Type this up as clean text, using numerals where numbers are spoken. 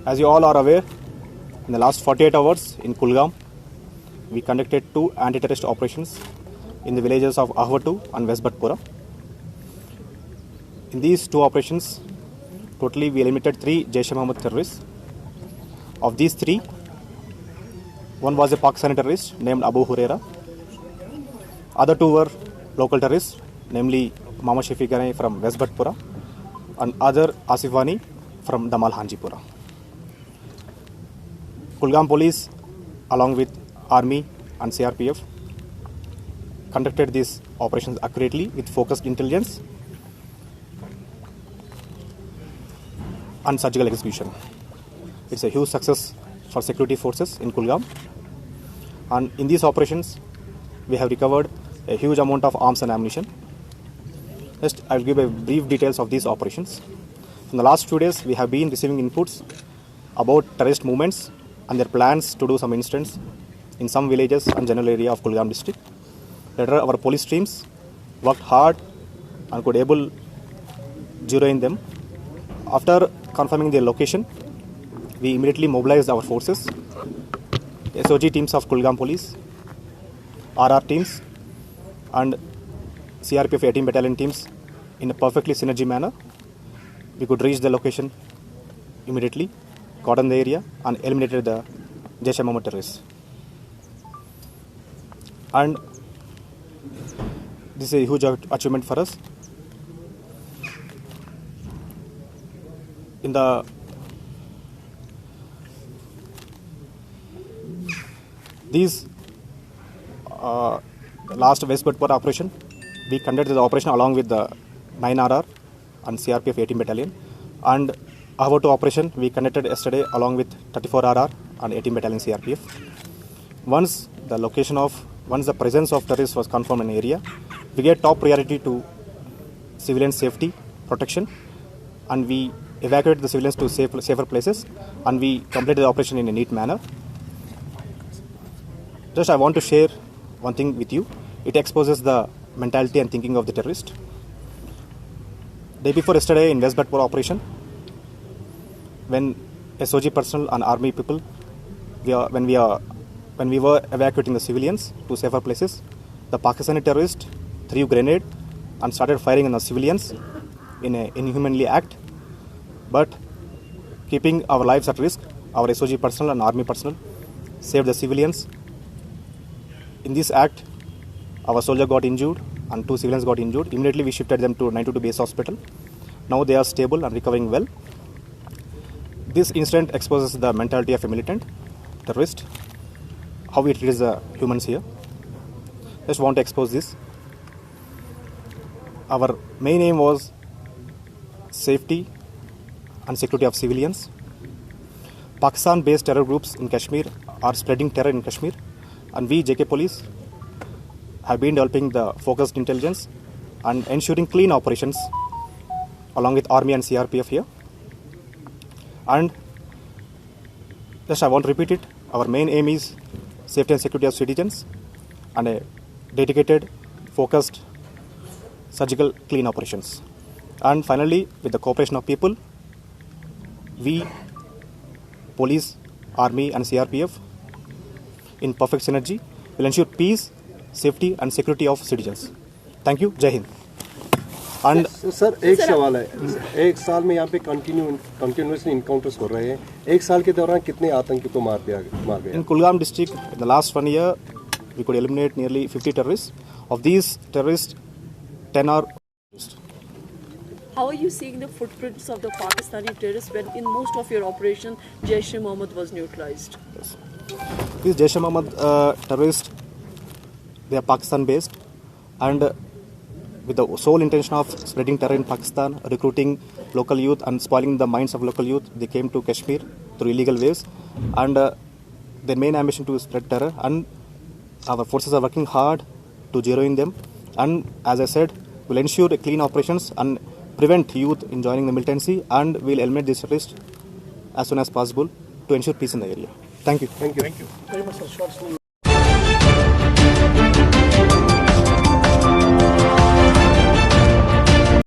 As you all are aware, in the last 48 hours in Kولگام, we conducted 2 anti-terrorist operations in the villages of Ahwatu and West Bhatpura. In these 2 operations, totally we eliminated 3 Jaish-e-Mohammed terrorists. Of these 3, one was a Pakistani terrorist named Abu Huraira. Other 2 were local terrorists, namely Mama Shafiqani from West Bhatpura and other Asifwani from Damal Hanjipura. Kولگام police, along with army and CRPF, conducted these operations accurately with focused intelligence and surgical execution. It's a huge success for security forces in Kولگام. And in these operations, we have recovered a huge amount of arms and ammunition. Just I'll give a brief details of these operations. In the last few days, we have been receiving inputs about terrorist movements and their plans to do some incidents in some villages and general area of Kولگام district. Later, our police teams worked hard and could able zero in them. After confirming their location, we immediately mobilized our forces, SOG teams of Kولگام police, RR teams, and CRPF 18 battalion teams in a perfectly synergy manner. We could reach the location immediately, cordon the area, and eliminated the Jaish-e-Mohammed terrorists. And this is a huge achievement for us. In the last West Bhatpura operation, we conducted the operation along with the 9 RR and CRPF 18 battalion, and Ahwatu operation we conducted yesterday along with 34 RR and 18 battalion CRPF. Once the presence of terrorists was confirmed in the area, we gave top priority to civilian safety protection, and we evacuated the civilians to safer places, and we completed the operation in a neat manner. Just I want to share one thing with you. It exposes the mentality and thinking of the terrorist. Day before yesterday in West Bhatpura operation, when SOG personnel and army people, when we were evacuating the civilians to safer places, the Pakistani terrorist threw a grenade and started firing on the civilians in an inhumanly act. But keeping our lives at risk, our SOG personnel and army personnel saved the civilians. In this act, our soldier got injured and 2 civilians got injured. Immediately we shifted them to 922 base hospital. Now they are stable and recovering well. This incident exposes the mentality of a militant terrorist, how it treats the humans here. Just want to expose this. Our main aim was safety and security of civilians. Pakistan-based terror groups in Kashmir are spreading terror in Kashmir, and we, JK Police, have been developing the focused intelligence and ensuring clean operations along with Army and CRPF here. And just I want to repeat it, our main aim is safety and security of citizens and a dedicated, focused, surgical clean operations. And finally, with the cooperation of people, we, police, army and CRPF, in perfect synergy, will ensure peace, safety and security of citizens. Thank you. Jai Hind. And sir एक सवाल है, एक साल में यहाँ पे continuously encounters हो रहे हैं, एक साल के दौरान कितने आतंकी को मार गया? In Kولگام district, in the last 1 year, we could eliminate nearly 50 terrorists. Of these terrorists, 10 are terrorists. How are you seeing the footprints of the Pakistani terrorists when in most of your operation, Jaish-e-Mohammed was neutralized? Yes. These Jaish-e-Mohammed terrorists, they are Pakistan-based, and with the sole intention of spreading terror in Pakistan, recruiting local youth and spoiling the minds of local youth, they came to Kashmir through illegal ways, and their main ambition to spread terror, and our forces are working hard to zero in them, and as I said, we'll ensure clean operations and prevent youth in joining the militancy, and we'll eliminate these terrorists as soon as possible to ensure peace in the area. Thank you. Thank you. Very much, sir.